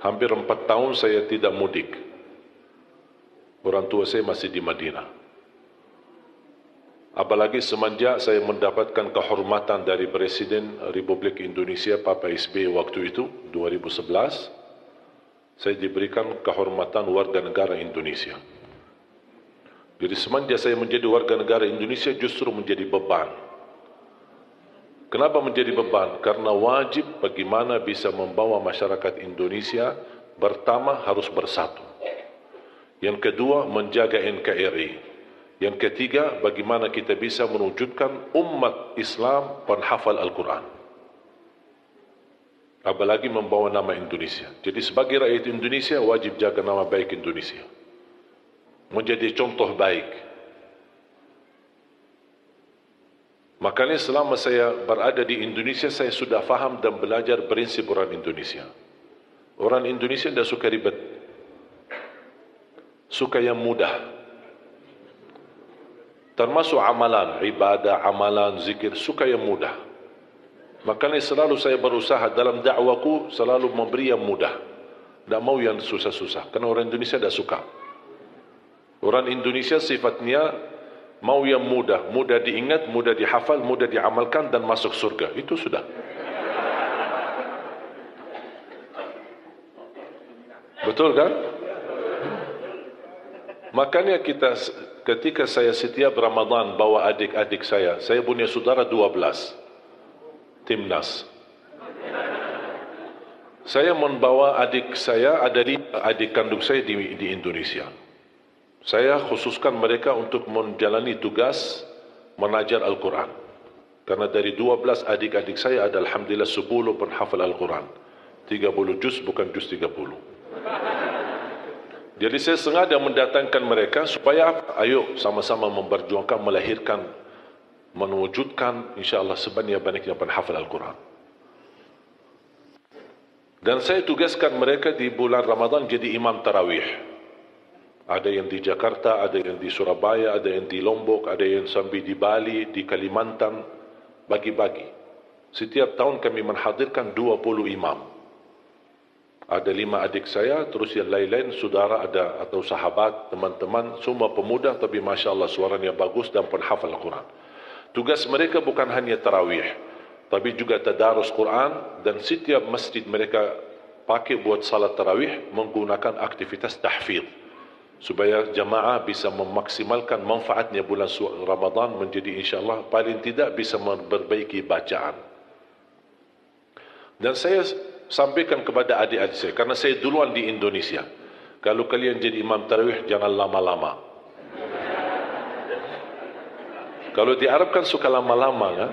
Hampir 4 tahun saya tidak mudik. Orang tua saya masih di Madinah. Apalagi semenjak saya mendapatkan kehormatan dari Presiden Republik Indonesia Papa SBY waktu itu, 2011, saya diberikan kehormatan warga negara Indonesia. Jadi semenjak saya menjadi warga negara Indonesia justru menjadi beban. Kenapa menjadi beban? Karena wajib bagaimana bisa membawa masyarakat Indonesia pertama harus bersatu. Yang kedua, menjaga NKRI. Yang ketiga, bagaimana kita bisa mewujudkan umat Islam penghafal Al-Quran. Apalagi membawa nama Indonesia. Jadi sebagai rakyat Indonesia wajib jaga nama baik Indonesia. Menjadi contoh baik. Makanya selama saya berada di Indonesia, saya sudah faham dan belajar prinsip orang Indonesia. Orang Indonesia tidak suka ribet. Suka yang mudah. Termasuk amalan, ibadah, amalan, zikir, suka yang mudah. Makanya selalu saya berusaha dalam dakwaku selalu memberi yang mudah. Tidak mau yang susah-susah. Karena orang Indonesia tidak suka. Orang Indonesia sifatnya mau yang mudah. Mudah diingat, mudah dihafal, mudah diamalkan dan masuk surga. Itu sudah. Betul kan? Makanya ketika saya setiap Ramadan bawa adik-adik saya punya saudara 12, timnas. Saya membawa adik saya, ada 5 adik kandung saya di Indonesia. Saya khususkan mereka untuk menjalani tugas mengajar Al-Quran. Karena dari 12 adik-adik saya ada alhamdulillah 10 penghafal Al-Quran. 30 juz bukan juz 30. Jadi saya sengaja mendatangkan mereka supaya ayo sama-sama memperjuangkan, melahirkan, mewujudkan insyaAllah sebanyak-banyaknya penghafal Al-Quran. Dan saya tugaskan mereka di bulan Ramadan jadi imam tarawih. Ada yang di Jakarta, ada yang di Surabaya, ada yang di Lombok, ada yang sampai di Bali, di Kalimantan, bagi-bagi. Setiap tahun kami menghadirkan 20 imam. Ada 5 adik saya, terus yang lain-lain saudara ada atau sahabat, teman-teman, semua pemuda tapi Masya Allah suaranya bagus dan penghafal Al-Quran. Tugas mereka bukan hanya tarawih, tapi juga tadarus Quran dan setiap masjid mereka pakai buat salat tarawih menggunakan aktivitas tahfidz supaya jamaah bisa memaksimalkan manfaatnya bulan Ramadan menjadi insyaAllah paling tidak bisa memperbaiki bacaan. Dan saya sampaikan kepada adik-adik saya, karena saya duluan di Indonesia, kalau kalian jadi imam tarawih jangan lama-lama. Kalau di Arab kan suka lama-lama kan?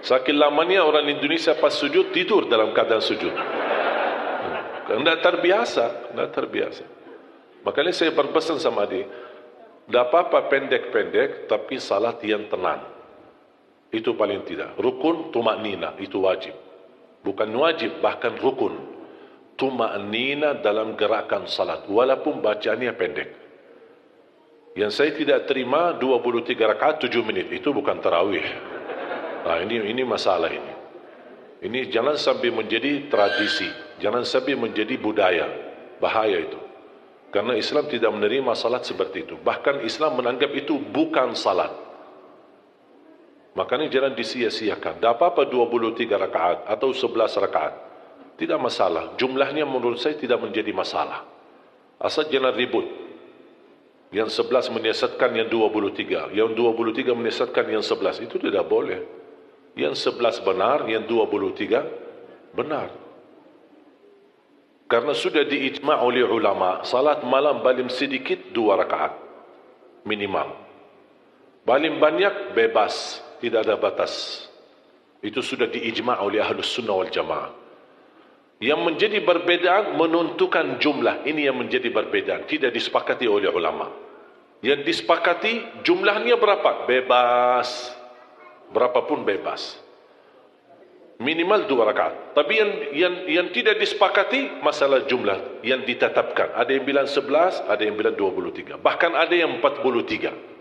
Saking lamanya orang Indonesia pas sujud tidur dalam keadaan sujud. Tidak terbiasa, tidak terbiasa. Makanya saya berpesan sama adik, tidak apa-apa pendek-pendek tapi salat yang tenang. Itu paling tidak. Rukun tumaknina itu wajib. Bukan wajib, bahkan rukun. Tuma'nina dalam gerakan salat, walaupun bacaannya pendek. Yang saya tidak terima 23 rakaat 7 menit, itu bukan tarawih. Nah, ini masalah ini. Ini jangan sampai menjadi tradisi, jangan sampai menjadi budaya. Bahaya itu. Karena Islam tidak menerima salat seperti itu. Bahkan Islam menganggap itu bukan salat. Makanya jangan disia-siakan. Tak apa-apa 23 rakaat atau 11 rakaat. Tidak masalah. Jumlahnya menurut saya tidak menjadi masalah. Asal jangan ribut. Yang 11 menyiasatkan yang 23. Yang 23 menyiasatkan yang 11. Itu tidak boleh. Yang 11 benar, yang 23 benar. Karena sudah diijma' oleh ulama, salat malam paling sedikit 2 rakaat. Minimal. Paling banyak bebas. Tidak ada batas. Itu sudah diijma' oleh Ahlus Sunnah wal Jamaah. Yang menjadi perbedaan menentukan jumlah. Ini yang menjadi perbedaan. Tidak disepakati oleh ulama. Yang disepakati jumlahnya berapa? Bebas. Berapapun bebas. Minimal 2 rakaat. Tapi yang tidak disepakati masalah jumlah yang ditetapkan. Ada yang bilang 11, ada yang bilang 23. Bahkan ada yang 43.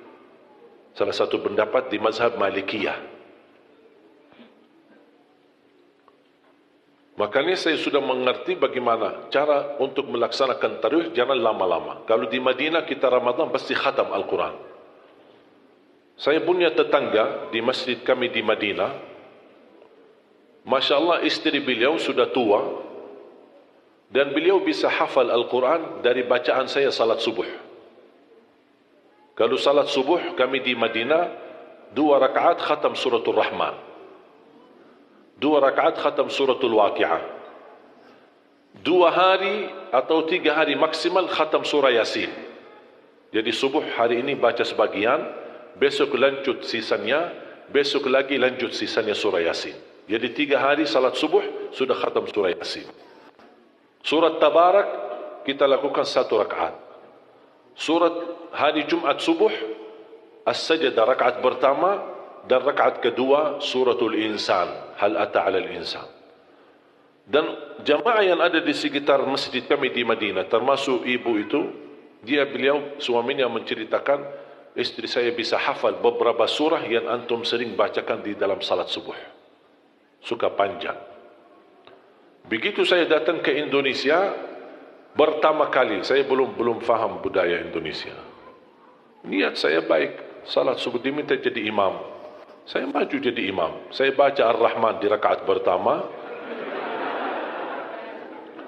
Salah satu pendapat di mazhab Malikiyah. Makanya saya sudah mengerti bagaimana cara untuk melaksanakan tarawih, jangan lama-lama. Kalau di Madinah kita Ramadan pasti khatam Al-Quran. Saya punya tetangga di masjid kami di Madinah. Masya Allah, istri beliau sudah tua dan beliau bisa hafal Al-Quran dari bacaan saya salat subuh. Kalau salat subuh kami di Madinah, 2 rakaat khatam suratul Rahman, 2 rakaat khatam suratul Waqi'ah, 2 hari atau 3 hari maksimal khatam surah Yasin. Jadi subuh hari ini baca sebagian, besok lanjut sisanya, besok lagi lanjut sisanya surah Yasin. Jadi 3 hari salat subuh sudah khatam surah Yasin. Surat Tabarak kita lakukan 1 rakaat. Surat hari Jumat subuh As-Sajdah rakaat pertama dan rakaat kedua suratul Insan, hal ata 'alal insan. Dan jamaah yang ada di sekitar masjid kami di Madinah, termasuk ibu itu, beliau suaminya menceritakan, istri saya bisa hafal beberapa surah yang antum sering bacakan di dalam salat subuh. Suka panjang. Begitu saya datang ke Indonesia, pertama kali saya belum faham budaya Indonesia. Niat saya baik, salat subuh diminta jadi imam. Saya maju jadi imam. Saya baca Ar-Rahman di rakaat pertama.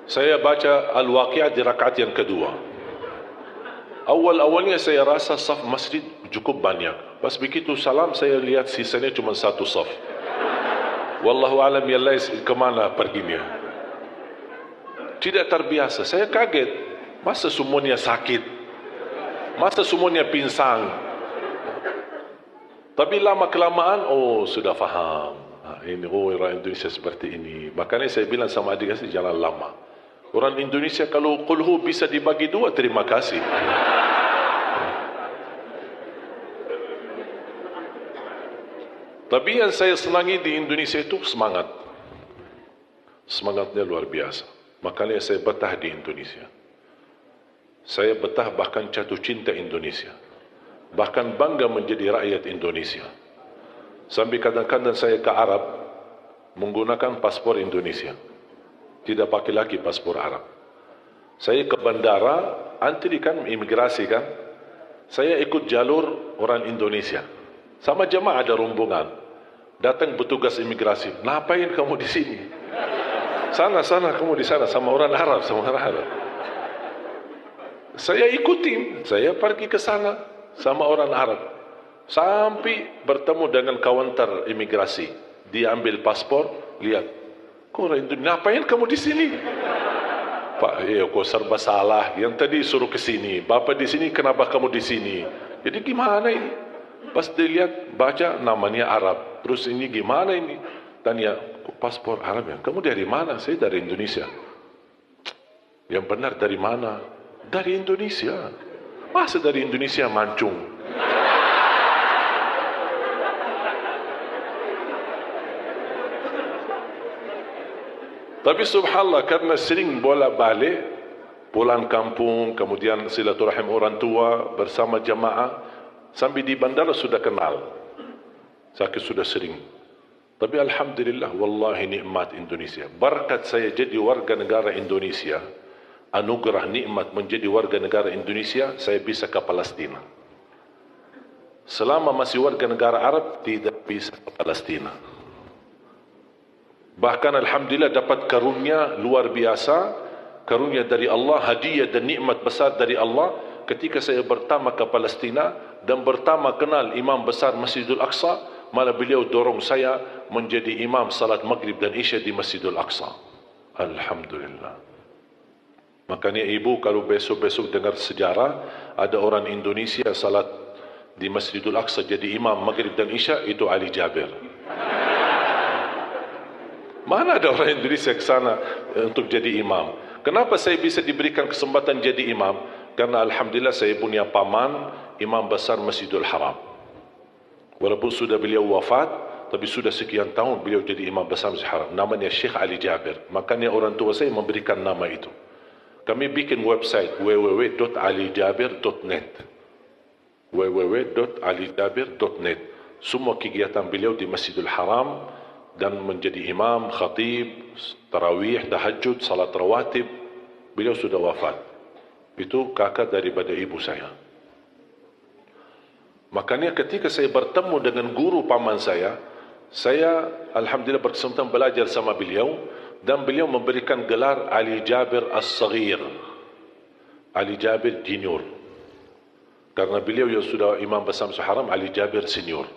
Saya baca Al-Waqi'ah di rakaat yang kedua. Awal-awalnya saya rasa saf masjid cukup banyak. Pas begitu salam saya lihat sisanya cuma 1 saf. Wallahu alam yallai kemana perginya. Tidak terbiasa. Saya kaget. Masa semuanya sakit? Masa semuanya pinsang? Tapi lama-kelamaan, sudah faham. Ini, orang Indonesia seperti ini. Makanya saya bilang sama adik saya, jangan lama. Orang Indonesia kalau qulhu bisa dibagi 2, terima kasih. Tapi yang saya senangi di Indonesia itu semangat. Semangatnya luar biasa. Makanya saya betah di Indonesia. Saya betah bahkan jatuh cinta Indonesia. Bahkan bangga menjadi rakyat Indonesia. Sampai kadang-kadang saya ke Arab menggunakan paspor Indonesia, tidak pakai lagi paspor Arab. Saya ke bandara, antri kan, imigrasi kan, saya ikut jalur orang Indonesia. Sama jemaah ada rombongan, datang petugas imigrasi, ngapain kamu di sini? Sana kamu di sana, sama orang Arab, Saya ikutin, saya pergi ke sana sama orang Arab, sampai bertemu dengan kaunter imigrasi. Dia ambil paspor, lihat, kok orang Indonesia, ngapain kamu di sini? Pak, kok serba salah. Yang tadi suruh ke sini, bapak di sini, kenapa kamu di sini? Jadi gimana ini? Pas dilihat, baca namanya Arab. Terus ini gimana ini? Tanya, kok paspor Arab ya? Kamu dari mana? Saya dari Indonesia. Yang benar dari mana? Dari Indonesia. Masa dari Indonesia mancung? Tapi subhanallah, karena sering bolak-balik, pulang kampung, kemudian silaturahim orang tua bersama jamaah, sampai di bandara sudah kenal. Sakit sudah sering. Tapi alhamdulillah, wallahi nikmat Indonesia. Berkat saya jadi warga negara Indonesia, anugerah nikmat menjadi warga negara Indonesia, saya bisa ke Palestina. Selama masih warga negara Arab, tidak bisa ke Palestina. Bahkan alhamdulillah dapat karunia luar biasa, karunia dari Allah, hadiah dan nikmat besar dari Allah, ketika saya pertama ke Palestina dan pertama kenal imam besar Masjidul Aqsa, malah beliau dorong saya menjadi imam salat maghrib dan isya di Masjidul Aqsa. Alhamdulillah. Makanya ibu kalau besok-besok dengar sejarah, ada orang Indonesia salat di Masjidul Aqsa jadi imam maghrib dan isya, itu Ali Jabir. Mana ada orang Indonesia ke sana untuk jadi imam? Kenapa saya bisa diberikan kesempatan jadi imam? Karena alhamdulillah saya punya paman, imam besar Masjidul Haram. Walaupun sudah beliau wafat, tapi sudah sekian tahun beliau jadi imam besar Masjidul Haram. Namanya Syekh Ali Jabir. Makanya orang tua saya memberikan nama itu. Kami bikin website www.alijabir.net, www.alijabir.net. Semua kegiatan beliau di Masjidul Haram dan menjadi imam, khatib, tarawih, tahajud, salat rawatib. Beliau sudah wafat. Itu kakak daripada ibu saya. Makanya ketika saya bertemu dengan guru paman saya alhamdulillah berkesempatan belajar sama beliau, dan beliau memberikan gelar Ali Jabir As-Saghir, Ali Jabir Junior, karena beliau yang sudah imam besar Masjid Haram, Ali Jabir Senior.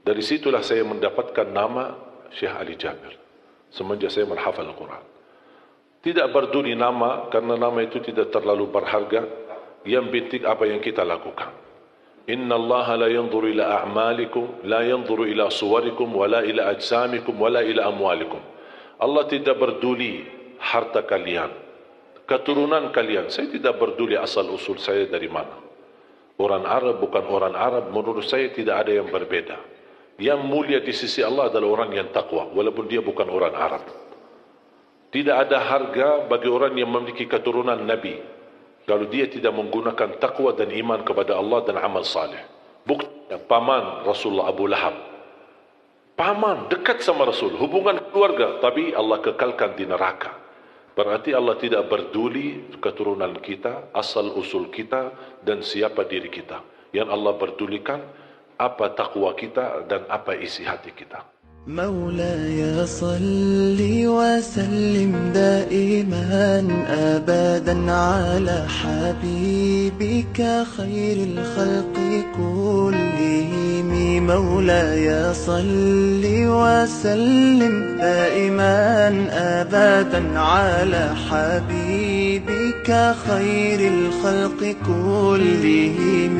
Dari situlah saya mendapatkan nama Syekh Ali Jabir semenjak saya menghafal Al-Quran. Tidak peduli nama, karena nama itu tidak terlalu berharga. Yang penting apa yang kita lakukan. Inna Allah la yanzuru ila a'malikum, la yanzuru ila suwarikum, wala ila ajsamikum, wala ila amwalikum. Allah tidak peduli harta kalian, keturunan kalian. Saya tidak peduli asal usul saya dari mana. Orang Arab bukan orang Arab, menurut saya tidak ada yang berbeda. Yang mulia di sisi Allah adalah orang yang takwa, walaupun dia bukan orang Arab. Tidak ada harga bagi orang yang memiliki keturunan Nabi kalau dia tidak menggunakan takwa dan iman kepada Allah dan amal saleh. Buktinya paman Rasulullah Abu Lahab, paman dekat sama Rasul, hubungan keluarga, tapi Allah kekalkan di neraka. Berarti Allah tidak peduli keturunan kita, asal usul kita, dan siapa diri kita. Yang Allah pedulikan apa takwa kita dan apa isi hati kita. مولاي صل وسلم دائما أبدا على حبيبك خير الخلق كلهم. مولاي صل وسلم دائما أبدا على حبيبك خير الخلق كلهم.